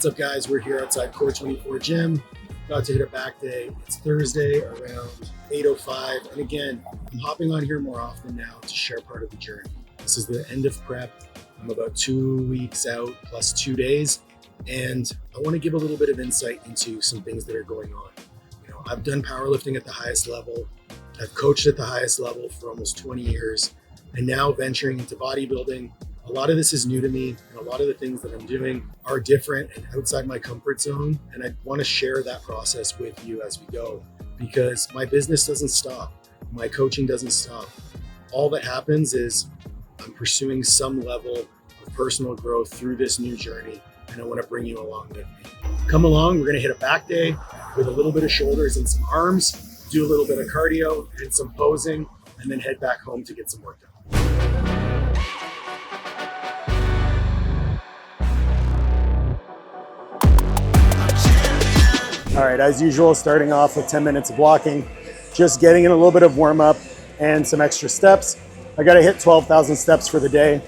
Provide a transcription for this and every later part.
What's up, guys? We're here outside Core 24 Gym. About to hit a back day. It's Thursday around 8:05. And again, I'm hopping on here more often now to share part of the journey. This is the end of prep. I'm about 2 weeks out plus 2 days. And I want to give a little bit of insight into some things that are going on. I've done powerlifting at the highest level. I've coached at the highest level for almost 20 years. And now venturing into bodybuilding, a lot of this is new to me, and a lot of the things that I'm doing are different and outside my comfort zone. And I want to share that process with you as we go, because my business doesn't stop. My coaching doesn't stop. All that happens is I'm pursuing some level of personal growth through this new journey, and I want to bring you along with me. Come along, we're going to hit a back day with a little bit of shoulders and some arms, do a little bit of cardio and some posing, and then head back home to get some work done. All right, as usual, starting off with 10 minutes of walking, just getting in a little bit of warm up and some extra steps. I got to hit 12,000 steps for the day,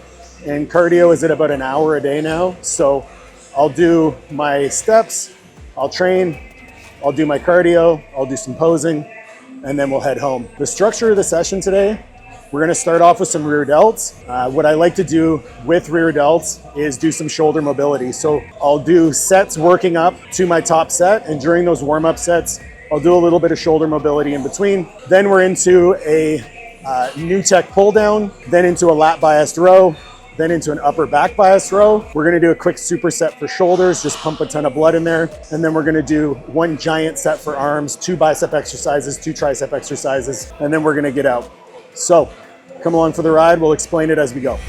and cardio is at about an hour a day now. So I'll do my steps, I'll train, I'll do my cardio, I'll do some posing, and then we'll head home. The structure of the session today, we're gonna start off with some rear delts. What I like to do with rear delts is do some shoulder mobility. So I'll do sets working up to my top set, and during those warm-up sets, I'll do a little bit of shoulder mobility in between. Then we're into a new tech pull down, then into a lat biased row, then into an upper back bias row. We're gonna do a quick superset for shoulders, just pump a ton of blood in there. And then we're gonna do one giant set for arms, 2 bicep exercises, 2 tricep exercises, and then we're gonna get out. So come along for the ride, we'll explain it as we go.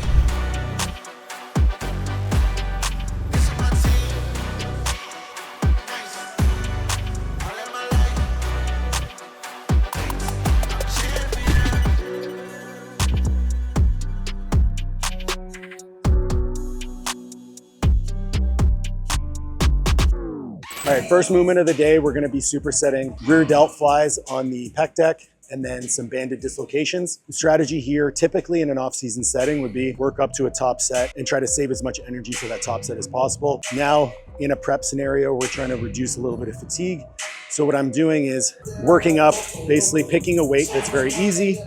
All right, first movement of the day, we're gonna be supersetting rear delt flies on the pec deck and then some banded dislocations. The strategy here, typically in an off-season setting, would be work up to a top set and try to save as much energy for that top set as possible. Now, in a prep scenario, we're trying to reduce a little bit of fatigue. So what I'm doing is working up, basically picking a weight that's very easy,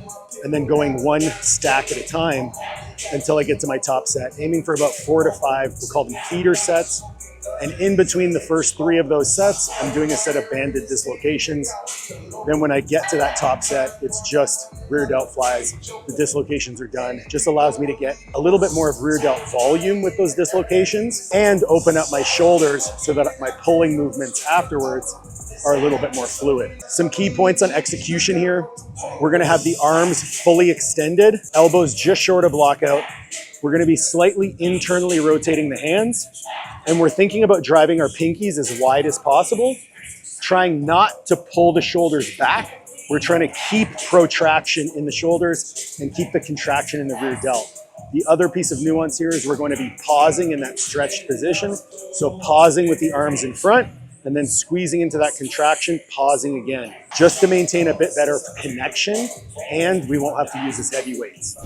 and then going one stack at a time until I get to my top set, aiming for about 4 to 5, we'll call them feeder sets. And in between the first 3 of those sets, I'm doing a set of banded dislocations. Then when I get to that top set, it's just rear delt flies. The dislocations are done. It just allows me to get a little bit more of rear delt volume with those dislocations and open up my shoulders so that my pulling movements afterwards are a little bit more fluid. Some key points on execution here. We're gonna have the arms fully extended, elbows just short of lockout. We're gonna be slightly internally rotating the hands, and we're thinking about driving our pinkies as wide as possible, trying not to pull the shoulders back. We're trying to keep protraction in the shoulders and keep the contraction in the rear delt. The other piece of nuance here is we're going to be pausing in that stretched position. So pausing with the arms in front and then squeezing into that contraction, pausing again, just to maintain a bit better connection, and we won't have to use as heavy weights.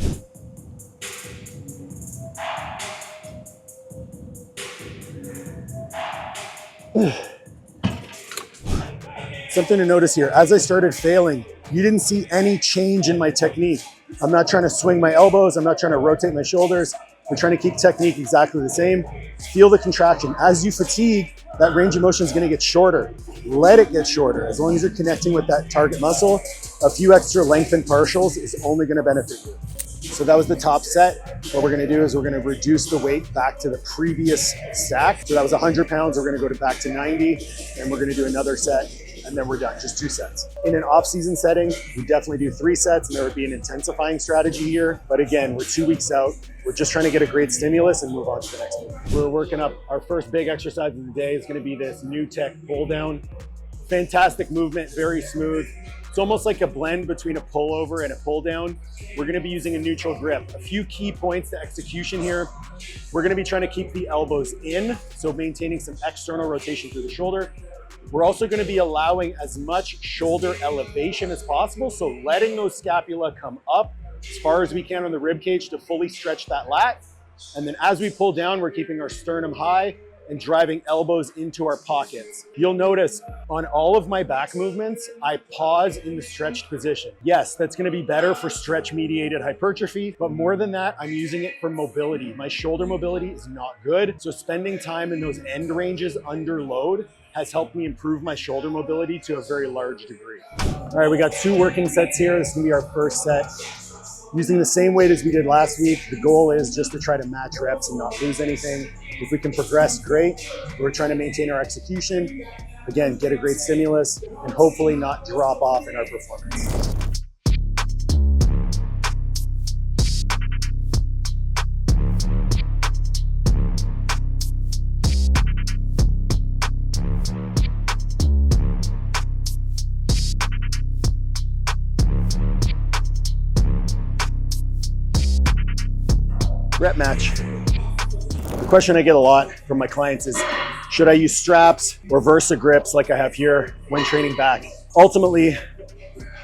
Something to notice here, as I started failing, you didn't see any change in my technique. I'm not trying to swing my elbows, I'm not trying to rotate my shoulders. I'm trying to keep technique exactly the same. Feel the contraction. As you fatigue, that range of motion is gonna get shorter. Let it get shorter. As long as you're connecting with that target muscle, a few extra lengthened partials is only gonna benefit you. So that was the top set. What we're gonna do is we're gonna reduce the weight back to the previous stack. So that was 100 pounds, we're gonna go back to 90, and we're gonna do another set, and then we're done, just 2 sets. In an off-season setting, we definitely do 3 sets, and there would be an intensifying strategy here. But again, we're 2 weeks out. We're just trying to get a great stimulus and move on to the next one. We're working up our first big exercise of the day. Is gonna be this new tech pull down. Fantastic movement, very smooth. It's almost like a blend between a pullover and a pull down. We're gonna be using a neutral grip. A few key points to execution here. We're gonna be trying to keep the elbows in, so maintaining some external rotation through the shoulder. We're also gonna be allowing as much shoulder elevation as possible, so letting those scapula come up as far as we can on the rib cage to fully stretch that lat. And then as we pull down, we're keeping our sternum high and driving elbows into our pockets. You'll notice on all of my back movements, I pause in the stretched position. Yes, that's gonna be better for stretch-mediated hypertrophy, but more than that, I'm using it for mobility. My shoulder mobility is not good, so spending time in those end ranges under load has helped me improve my shoulder mobility to a very large degree. All right, we got 2 working sets here. This is gonna be our first set. Using the same weight as we did last week, the goal is just to try to match reps and not lose anything. If we can progress, great. We're trying to maintain our execution. Again, get a great stimulus and hopefully not drop off in our performance. Rep match. The question I get a lot from my clients is, should I use straps or Versa grips like I have here when training back? Ultimately,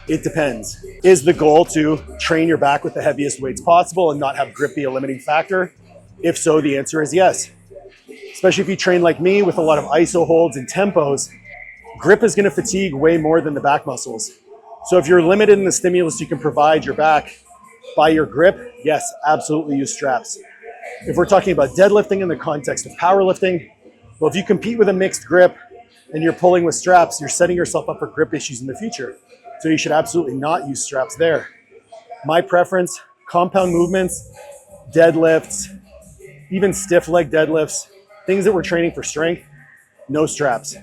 it depends. Is the goal to train your back with the heaviest weights possible and not have grip be a limiting factor? If so, the answer is yes. Especially if you train like me with a lot of iso holds and tempos, grip is gonna fatigue way more than the back muscles. So if you're limited in the stimulus you can provide your back by your grip, yes, absolutely use straps. If we're talking about deadlifting in the context of powerlifting, well, if you compete with a mixed grip and you're pulling with straps, you're setting yourself up for grip issues in the future. So you should absolutely not use straps there. My preference, compound movements, deadlifts, even stiff leg deadlifts, things that we're training for strength, no straps.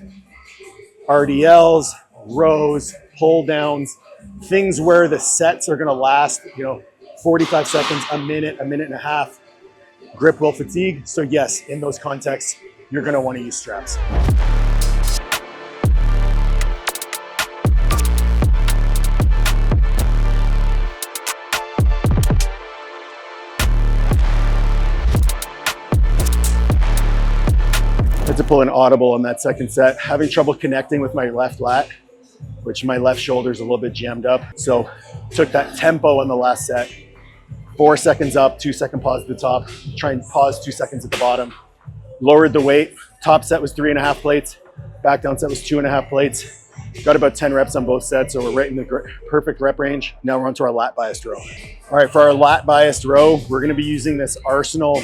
RDLs, rows, pull downs, things where the sets are gonna last, 45 seconds, a minute and a half, grip will fatigue. So yes, in those contexts, you're gonna wanna use straps. I had to pull an audible on that second set, having trouble connecting with my left lat, which my left shoulder is a little bit jammed up. So took that tempo in the last set. 4 seconds up, 2-second pause at the top, try and pause 2 seconds at the bottom. Lowered the weight, top set was 3.5 plates, back down set was 2.5 plates. Got about 10 reps on both sets, so we're right in the perfect rep range. Now we're onto our lat biased row. All right, for our lat biased row, we're gonna be using this Arsenal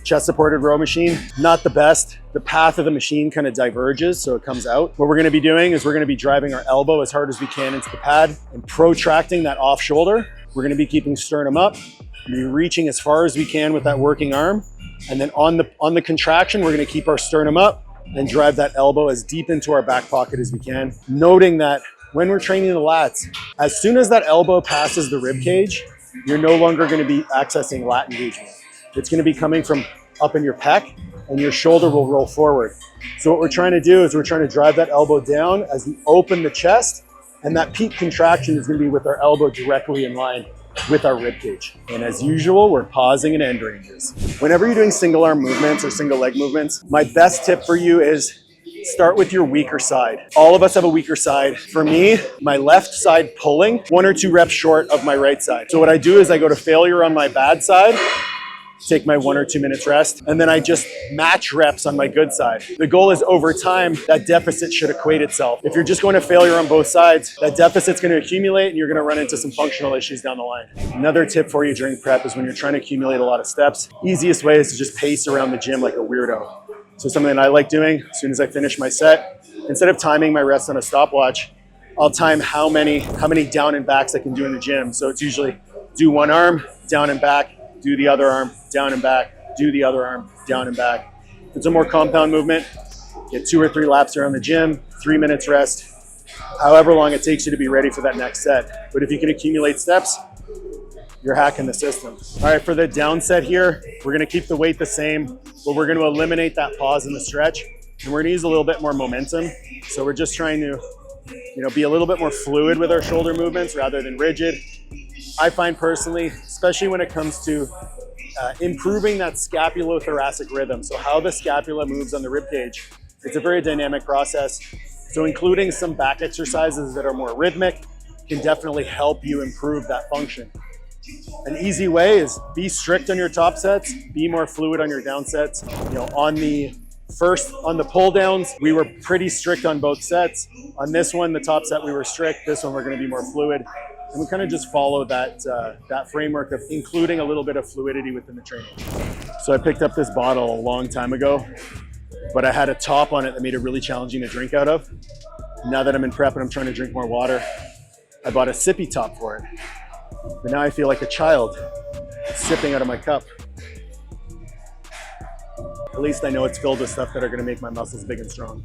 chest supported row machine. Not the best. The path of the machine kind of diverges, so it comes out. What we're gonna be doing is we're gonna be driving our elbow as hard as we can into the pad and protracting that off shoulder. We're gonna be keeping sternum up, be reaching as far as we can with that working arm. And then on the contraction, we're gonna keep our sternum up and drive that elbow as deep into our back pocket as we can. Noting that when we're training the lats, as soon as that elbow passes the rib cage, you're no longer gonna be accessing lat engagement. It's gonna be coming from up in your pec and your shoulder will roll forward. So what we're trying to do is we're trying to drive that elbow down as we open the chest, and that peak contraction is gonna be with our elbow directly in line with our rib cage. And as usual, we're pausing in end ranges. Whenever you're doing single arm movements or single leg movements, my best tip for you is start with your weaker side. All of us have a weaker side. For me, my left side pulling 1 or 2 reps short of my right side. So what I do is I go to failure on my bad side, take my 1 or 2 minutes rest, and then I just match reps on my good side. The goal is over time, that deficit should equate itself. If you're just going to failure on both sides, that deficit's gonna accumulate and you're gonna run into some functional issues down the line. Another tip for you during prep is when you're trying to accumulate a lot of steps, easiest way is to just pace around the gym like a weirdo. So something that I like doing, as soon as I finish my set, instead of timing my rests on a stopwatch, I'll time how many down and backs I can do in the gym. So it's usually do one arm, down and back, do the other arm, down and back, do the other arm, down and back. If it's a more compound movement, get 2 or 3 laps around the gym, 3 minutes rest, however long it takes you to be ready for that next set. But if you can accumulate steps, you're hacking the system. All right, for the down set here, we're gonna keep the weight the same, but we're gonna eliminate that pause in the stretch, and we're gonna use a little bit more momentum. So we're just trying to be a little bit more fluid with our shoulder movements rather than rigid. I find personally, especially when it comes to improving that scapulothoracic rhythm, so how the scapula moves on the rib cage, it's a very dynamic process. So including some back exercises that are more rhythmic can definitely help you improve that function. An easy way is be strict on your top sets, be more fluid on your down sets. On the First, on the pull downs, we were pretty strict on both sets. On this one, the top set, we were strict. This one, we're gonna be more fluid. And we kind of just follow that framework of including a little bit of fluidity within the training. So I picked up this bottle a long time ago, but I had a top on it that made it really challenging to drink out of. Now that I'm in prep and I'm trying to drink more water, I bought a sippy top for it. But now I feel like a child sipping out of my cup. At least I know it's filled with stuff that are gonna make my muscles big and strong.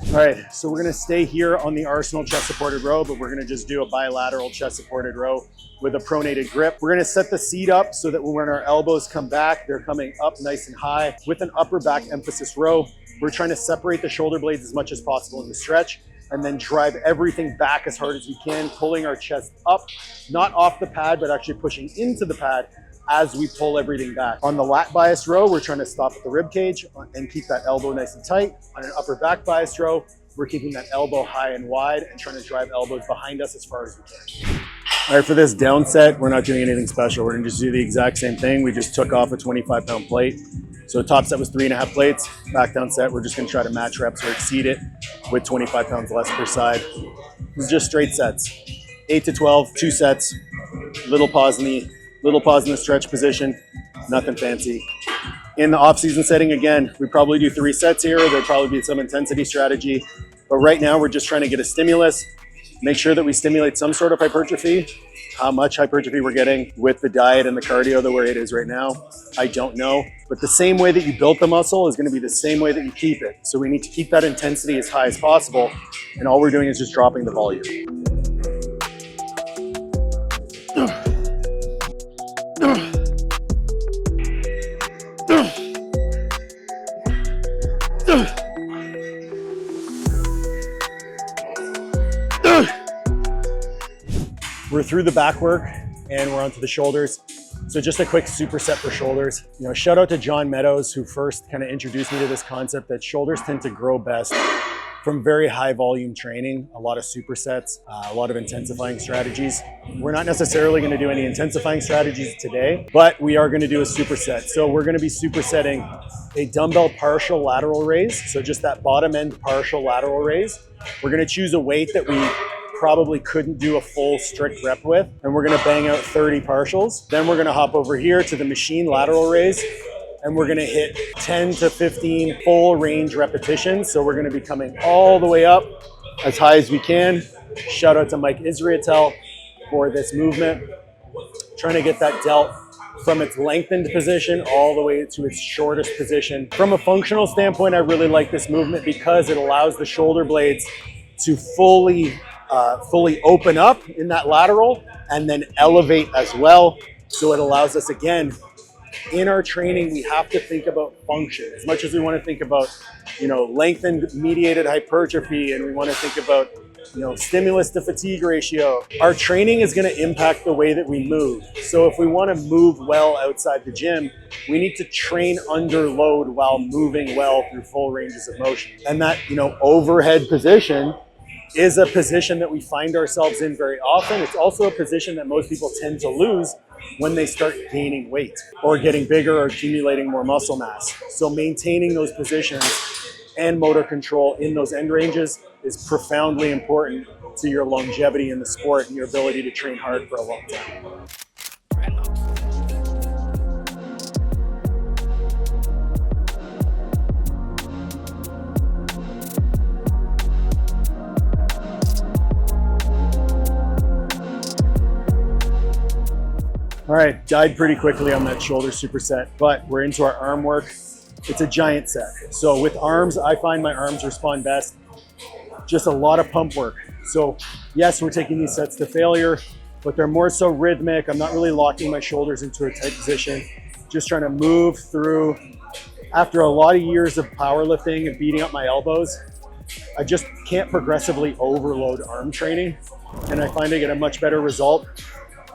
All right, so we're gonna stay here on the Arsenal chest supported row, but we're gonna just do a bilateral chest supported row with a pronated grip. We're gonna set the seat up so that when our elbows come back, they're coming up nice and high with an upper back emphasis row. We're trying to separate the shoulder blades as much as possible in the stretch and then drive everything back as hard as we can, pulling our chest up, not off the pad, but actually pushing into the pad as we pull everything back. On the lat bias row, we're trying to stop at the rib cage and keep that elbow nice and tight. On an upper back bias row, we're keeping that elbow high and wide and trying to drive elbows behind us as far as we can. All right, for this down set, we're not doing anything special. We're gonna just do the exact same thing. We just took off a 25-pound plate. So top set was 3.5 plates. Back down set, we're just gonna try to match reps or exceed it with 25 pounds less per side. This is just straight sets. 8 to 12, 2 sets, little pause in the stretch position, nothing fancy. In the off-season setting, again, we probably do 3 sets here. There'll probably be some intensity strategy. But right now, we're just trying to get a stimulus, make sure that we stimulate some sort of hypertrophy. How much hypertrophy we're getting with the diet and the cardio the way it is right now, I don't know. But the same way that you built the muscle is gonna be the same way that you keep it. So we need to keep that intensity as high as possible. And all we're doing is just dropping the volume. We're through the back work and we're onto the shoulders. So just a quick superset for shoulders. You know, shout out to John Meadows, who first kind of introduced me to this concept that shoulders tend to grow best from very high volume training, a lot of supersets, a lot of intensifying strategies. We're not necessarily going to do any intensifying strategies today, but we are going to do a superset. So we're going to be supersetting a dumbbell partial lateral raise. So just that bottom end partial lateral raise. We're going to choose a weight that we probably couldn't do a full strict rep with, and we're gonna bang out 30 partials. Then we're gonna hop over here to the machine lateral raise, and we're gonna hit 10 to 15 full range repetitions. So we're gonna be coming all the way up as high as we can. Shout out to Mike Israetel for this movement. Trying to get that delt from its lengthened position all the way to its shortest position. From a functional standpoint, I really like this movement because it allows the shoulder blades to fully open up in that lateral and then elevate as well. So it allows us, again, in our training, we have to think about function. As much as we want to think about, you know, lengthened mediated hypertrophy, and we want to think about, you know, stimulus to fatigue ratio, our training is going to impact the way that we move. So if we want to move well outside the gym, we need to train under load while moving well through full ranges of motion. And that, you know, overhead position is a position that we find ourselves in very often. It's also a position that most people tend to lose when they start gaining weight or getting bigger or accumulating more muscle mass. So maintaining those positions and motor control in those end ranges is profoundly important to your longevity in the sport and your ability to train hard for a long time. All right, died pretty quickly on that shoulder superset, but we're into our arm work. It's a giant set. So with arms, I find my arms respond best. Just a lot of pump work. So yes, we're taking these sets to failure, but they're more so rhythmic. I'm not really locking my shoulders into a tight position. Just trying to move through. After a lot of years of powerlifting and beating up my elbows, I just can't progressively overload arm training. And I find I get a much better result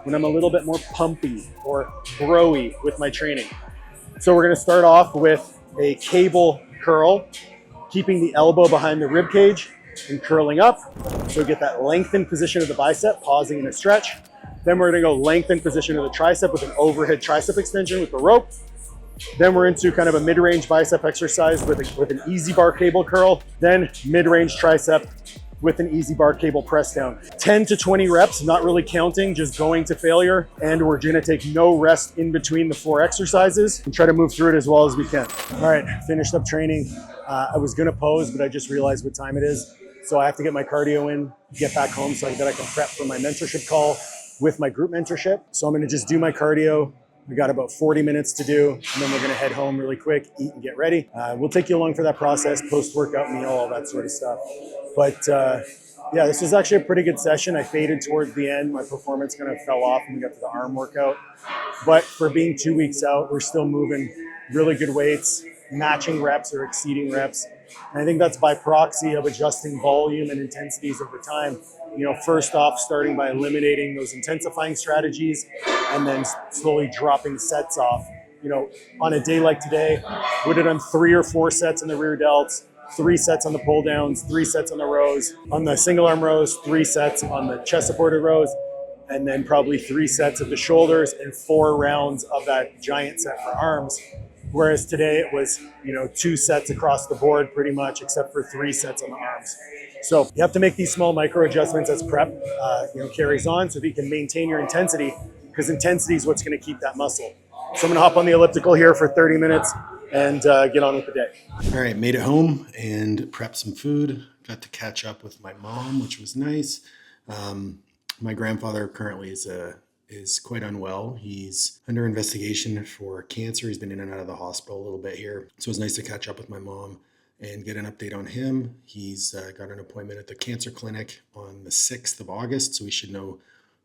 when I'm a little bit more pumpy or broy with my training. So we're gonna start off with a cable curl, keeping the elbow behind the rib cage and curling up. So get that lengthened position of the bicep, pausing in a stretch. Then we're gonna go lengthened position of the tricep with an overhead tricep extension with the rope. Then we're into kind of a mid-range bicep exercise with an easy bar cable curl, then mid-range tricep with an easy bar cable press down. 10 to 20 reps, not really counting, just going to failure. And we're gonna take no rest in between the 4 exercises and try to move through it as well as we can. All right, finished up training. I was gonna pose, but I just realized what time it is. So I have to get my cardio in, get back home so that I can prep for my mentorship call with my group mentorship. So I'm gonna just do my cardio. We got about 40 minutes to do, and then we're gonna head home really quick, eat and get ready. We'll take you along for that process, post-workout meal, all that sort of stuff. But yeah, this was actually a pretty good session. I faded towards the end. My performance kind of fell off when we got to the arm workout. But for being 2 weeks out, we're still moving really good weights, matching reps or exceeding reps. And I think that's by proxy of adjusting volume and intensities over time. You know, first off, starting by eliminating those intensifying strategies and then slowly dropping sets off. You know, on a day like today, would have done 3 or 4 sets in the rear delts, 3 sets on the pull downs, 3 sets on the rows. On the single arm rows, 3 sets on the chest supported rows, and then probably 3 sets of the shoulders and 4 rounds of that giant set for arms. Whereas today it was, you know, 2 sets across the board pretty much, except for 3 sets on the arms. So you have to make these small micro adjustments as prep carries on so that you can maintain your intensity, because intensity is what's going to keep that muscle. So I'm going to hop on the elliptical here for 30 minutes and get on with the day. All right, made it home and prepped some food. Got to catch up with my mom, which was nice. My grandfather currently is quite unwell. He's under investigation for cancer. He's been in and out of the hospital a little bit here. So it was nice to catch up with my mom and get an update on him. He's got an appointment at the cancer clinic on the 6th of August. So we should know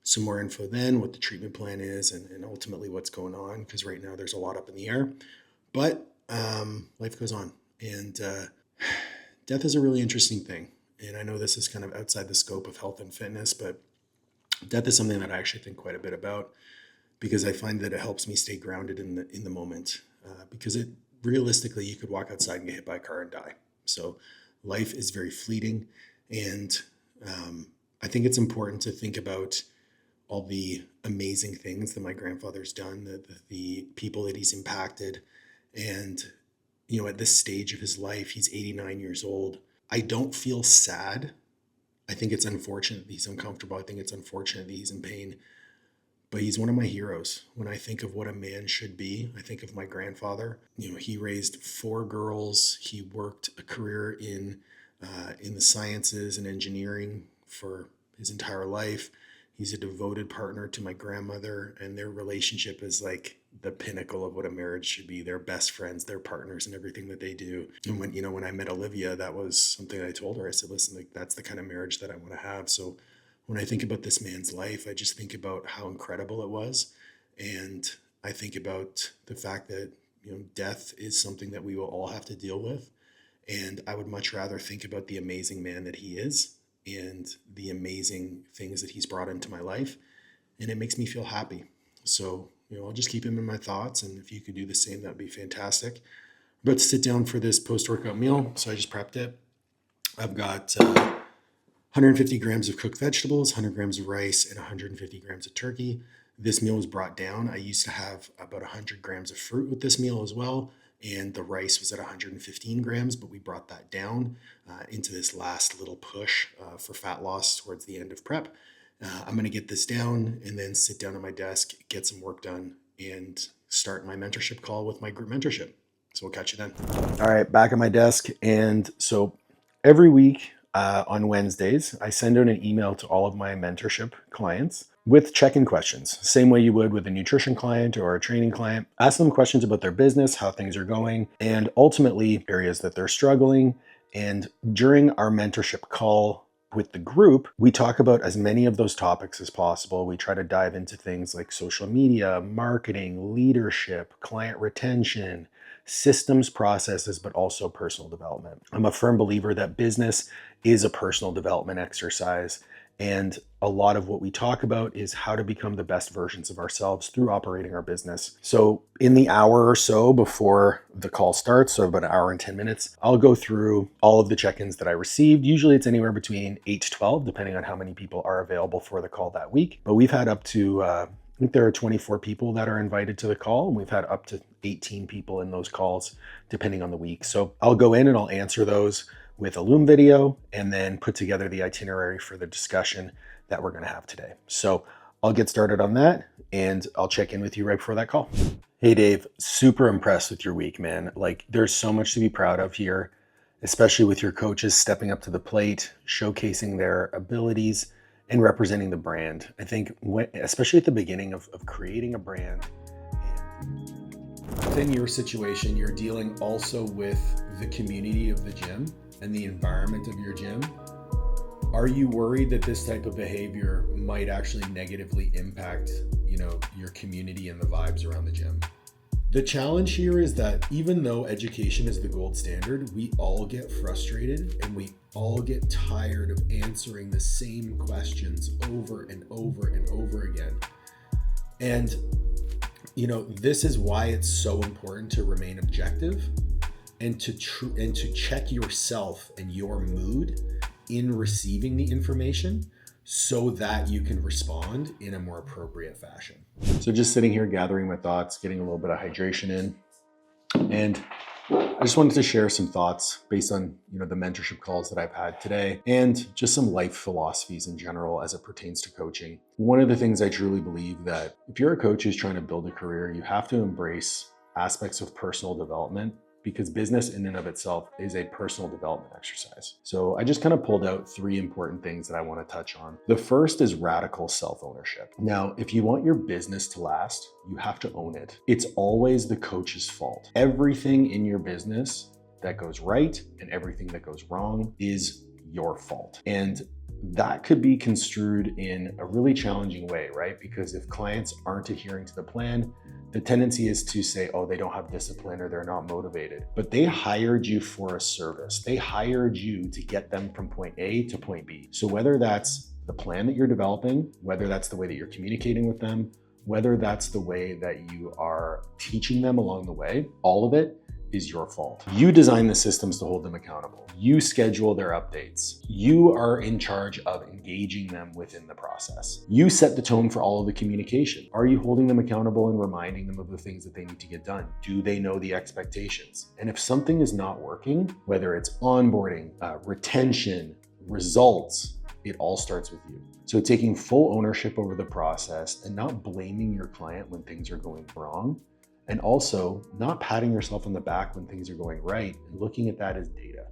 some more info then, what the treatment plan is, and ultimately what's going on, because right now there's a lot up in the air. But life goes on. And death is a really interesting thing. And I know this is kind of outside the scope of health and fitness, but death is something that I actually think quite a bit about, because I find that it helps me stay grounded in the moment. Because it realistically, you could walk outside and get hit by a car and die. So life is very fleeting. And I think it's important to think about all the amazing things that my grandfather's done, the people that he's impacted. And, you know, at this stage of his life, he's 89 years old. I don't feel sad. I think it's unfortunate that he's uncomfortable. I think it's unfortunate that he's in pain. But he's one of my heroes. When I think of what a man should be, I think of my grandfather. You know, he raised 4 girls. He worked a career in the sciences and engineering for his entire life. He's a devoted partner to my grandmother, and their relationship is like the pinnacle of what a marriage should be. They're best friends, they're partners in everything that they do. And when I met Olivia, that was something I told her. I said, listen, like, that's the kind of marriage that I want to have. So when I think about this man's life, I just think about how incredible it was. And I think about the fact that, you know, death is something that we will all have to deal with. And I would much rather think about the amazing man that he is and the amazing things that he's brought into my life. And it makes me feel happy. So, you know, I'll just keep him in my thoughts. And if you could do the same, that'd be fantastic. I'm about to sit down for this post-workout meal. So I just prepped it. I've got 150 grams of cooked vegetables, 100 grams of rice, and 150 grams of turkey. This meal was brought down. I used to have about 100 grams of fruit with this meal as well. And the rice was at 115 grams, but we brought that down into this last little push for fat loss towards the end of prep. I'm going to get this down and then sit down at my desk, get some work done, and start my mentorship call with my group mentorship. So we'll catch you then. All right, back at my desk. And so every week on Wednesdays, I send out an email to all of my mentorship clients with check-in questions, same way you would with a nutrition client or a training client. Ask them questions about their business, how things are going, and ultimately areas that they're struggling. And during our mentorship call with the group, we talk about as many of those topics as possible. We try to dive into things like social media, marketing, leadership, client retention, systems, processes, but also personal development. I'm a firm believer that business is a personal development exercise. And a lot of what we talk about is how to become the best versions of ourselves through operating our business. So in the hour or so before the call starts, so about an hour and 10 minutes, I'll go through all of the check-ins that I received. Usually it's anywhere between 8 to 12, depending on how many people are available for the call that week. But we've had up to I think there are 24 people that are invited to the call, and we've had up to 18 people in those calls, depending on the week. So I'll go in and I'll answer those with a Loom video and then put together the itinerary for the discussion that we're going to have today. So I'll get started on that and I'll check in with you right before that call. Hey, Dave, super impressed with your week, man. Like, there's so much to be proud of here, especially with your coaches stepping up to the plate, showcasing their abilities and representing the brand. I think, especially at the beginning of creating a brand, and within your situation, you're dealing also with the community of the gym and the environment of your gym. Are you worried that this type of behavior might actually negatively impact, your community and the vibes around the gym? The challenge here is that even though education is the gold standard, we all get frustrated and we all get tired of answering the same questions over and over and over again. And, this is why it's so important to remain objective and to check yourself and your mood in receiving the information so that you can respond in a more appropriate fashion. So just sitting here gathering my thoughts, getting a little bit of hydration in, and I just wanted to share some thoughts based on the mentorship calls that I've had today and just some life philosophies in general as it pertains to coaching. One of the things I truly believe that if you're a coach who's trying to build a career, you have to embrace aspects of personal development, because business in and of itself is a personal development exercise. So I just kind of pulled out 3 important things that I want to touch on. The first is radical self-ownership. Now, if you want your business to last, you have to own it. It's always the coach's fault. Everything in your business that goes right and everything that goes wrong is your fault. And that could be construed in a really challenging way, right? Because if clients aren't adhering to the plan, the tendency is to say, oh, they don't have discipline or they're not motivated. But they hired you for a service. They hired you to get them from point A to point B. So whether that's the plan that you're developing, whether that's the way that you're communicating with them, whether that's the way that you are teaching them along the way, all of it is your fault. You design the systems to hold them accountable. You schedule their updates. You are in charge of engaging them within the process. You set the tone for all of the communication. Are you holding them accountable and reminding them of the things that they need to get done? Do they know the expectations? And if something is not working, whether it's onboarding, retention, results, it all starts with you. So taking full ownership over the process and not blaming your client when things are going wrong, and also not patting yourself on the back when things are going right and looking at that as data.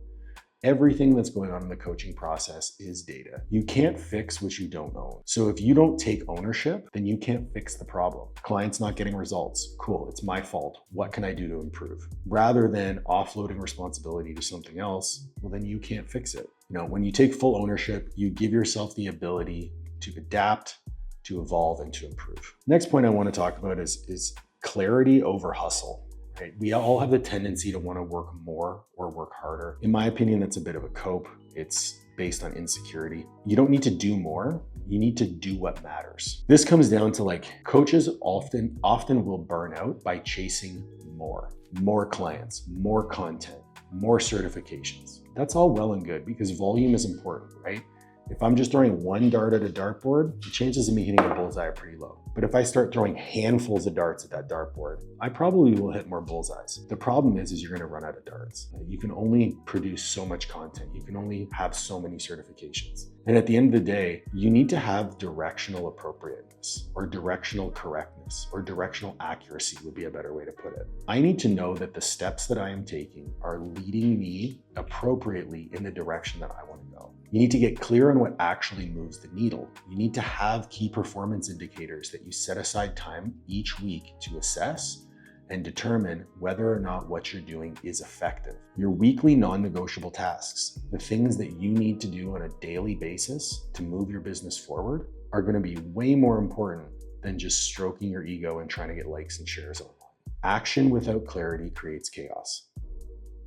Everything that's going on in the coaching process is data. You can't fix what you don't own. So if you don't take ownership, then you can't fix the problem. Client's not getting results. Cool, it's my fault. What can I do to improve? Rather than offloading responsibility to something else, well, then you can't fix it. When you take full ownership, you give yourself the ability to adapt, to evolve, and to improve. Next point I want to talk about is clarity over hustle. Right? We all have the tendency to want to work more or work harder. In my opinion, that's a bit of a cope. It's based on insecurity. You don't need to do more. You need to do what matters. This comes down to coaches often will burn out by chasing more clients, more content, more certifications. That's all well and good because volume is important, right? If I'm just throwing one dart at a dartboard, the chances of me hitting a bullseye are pretty low. But if I start throwing handfuls of darts at that dartboard, I probably will hit more bullseyes. The problem is you're gonna run out of darts. You can only produce so much content. You can only have so many certifications. And at the end of the day, you need to have directional appropriateness or directional correctness or directional accuracy would be a better way to put it. I need to know that the steps that I am taking are leading me appropriately in the direction that I want to go. You need to get clear on what actually moves the needle. You need to have key performance indicators that you set aside time each week to assess and determine whether or not what you're doing is effective. Your weekly non-negotiable tasks, the things that you need to do on a daily basis to move your business forward, are going to be way more important than just stroking your ego and trying to get likes and shares online. Action without clarity creates chaos.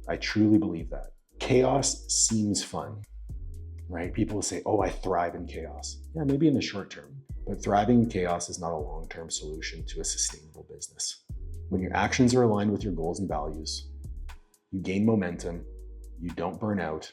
I truly believe that. Chaos seems fun, right? People will say, oh, I thrive in chaos. Yeah, maybe in the short term, but thriving in chaos is not a long-term solution to a sustainable business. When your actions are aligned with your goals and values, you gain momentum, you don't burn out,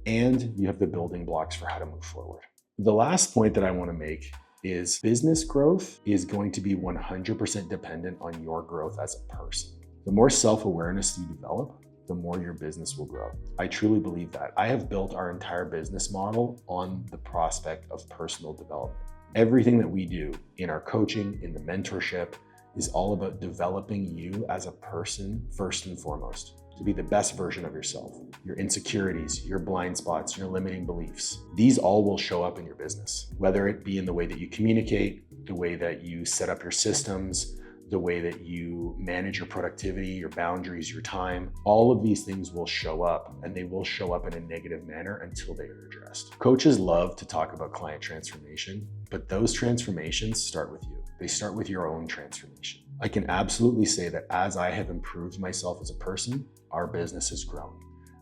and you have the building blocks for how to move forward. The last point that I want to make is business growth is going to be 100% dependent on your growth as a person. The more self-awareness you develop, the more your business will grow. I truly believe that. I have built our entire business model on the prospect of personal development. Everything that we do in our coaching, in the mentorship, is all about developing you as a person first and foremost, to be the best version of yourself. Your insecurities, your blind spots, your limiting beliefs, these all will show up in your business, whether it be in the way that you communicate, the way that you set up your systems, the way that you manage your productivity, your boundaries, your time. All of these things will show up, and they will show up in a negative manner until they are addressed. Coaches love to talk about client transformation, but those transformations start with you. They start with your own transformation. I can absolutely say that as I have improved myself as a person, our business has grown.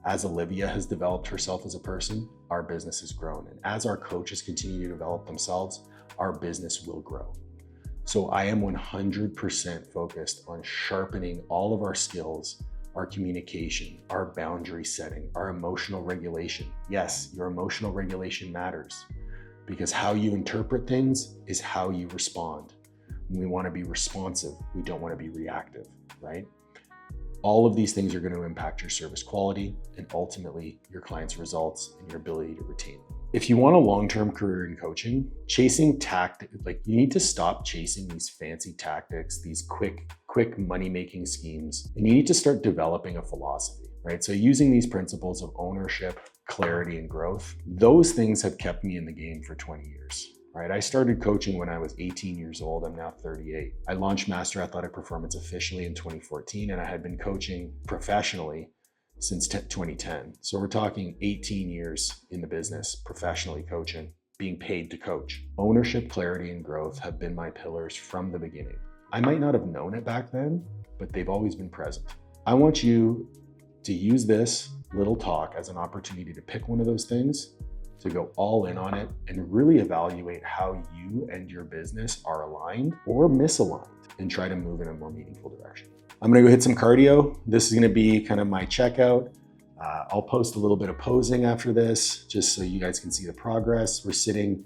As Olivia has developed herself as a person, our business has grown. And as our coaches continue to develop themselves, our business will grow. So I am 100% focused on sharpening all of our skills, our communication, our boundary setting, our emotional regulation. Yes, your emotional regulation matters, because how you interpret things is how you respond. We want to be responsive. We don't want to be reactive, right? All of these things are going to impact your service quality and ultimately your clients' results and your ability to retain them. If you want a long-term career in coaching, chasing tactics, you need to stop chasing these fancy tactics, these quick money-making schemes, and you need to start developing a philosophy, right? So using these principles of ownership, clarity, and growth, those things have kept me in the game for 20 years. Right? I started coaching when I was 18 years old. I'm now 38. I launched Master Athletic Performance officially in 2014, and I had been coaching professionally since 2010. So we're talking 18 years in the business, professionally coaching, being paid to coach. Ownership, clarity, and growth have been my pillars from the beginning. I might not have known it back then, but they've always been present. I want you to use this little talk as an opportunity to pick one of those things, to go all in on it and really evaluate how you and your business are aligned or misaligned and try to move in a more meaningful direction. I'm gonna go hit some cardio. This is gonna be kind of my checkout. I'll post a little bit of posing after this, just so you guys can see the progress. We're sitting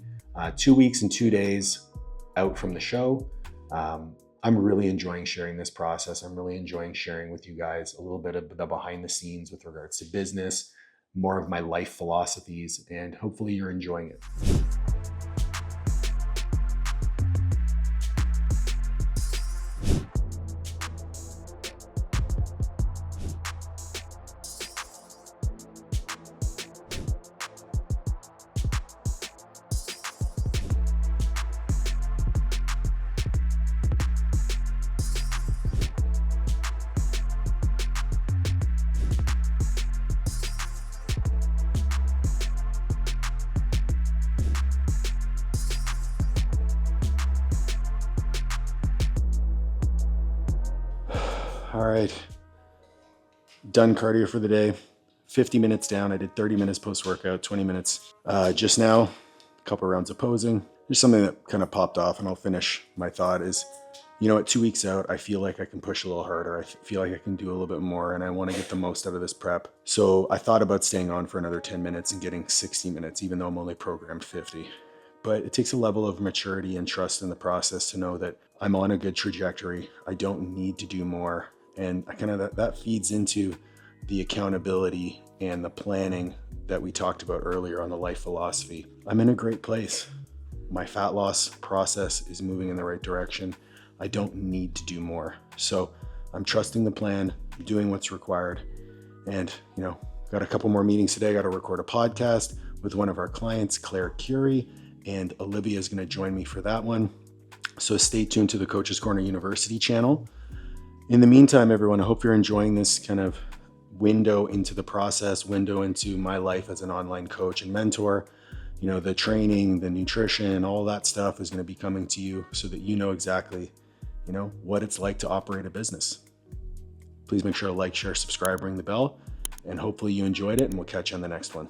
2 weeks and 2 days out from the show. I'm really enjoying sharing this process. I'm really enjoying sharing with you guys a little bit of the behind the scenes with regards to business, more of my life philosophies, and hopefully you're enjoying it. All right, done cardio for the day. 50 minutes down. I did 30 minutes post-workout, 20 minutes just now, a couple rounds of posing. There's something that kind of popped off, and I'll finish my thought is, you know, at 2 weeks out, I feel like I can push a little harder. I feel like I can do a little bit more, and I want to get the most out of this prep. So I thought about staying on for another 10 minutes and getting 60 minutes, even though I'm only programmed 50. But it takes a level of maturity and trust in the process to know that I'm on a good trajectory. I don't need to do more. And I kind of that feeds into the accountability and the planning that we talked about earlier on the life philosophy. I'm in a great place. My fat loss process is moving in the right direction. I don't need to do more. So I'm trusting the plan, doing what's required. And, you know, got a couple more meetings today. I got to record a podcast with one of our clients, Claire Curie, and Olivia is going to join me for that one. So stay tuned to the Coach's Corner University channel. In the meantime, everyone, I hope you're enjoying this kind of window into the process, window into my life as an online coach and mentor. You know, the training, the nutrition, all that stuff is going to be coming to you so that you know exactly, you know, what it's like to operate a business. Please make sure to like, share, subscribe, ring the bell, and hopefully you enjoyed it, and we'll catch you on the next one.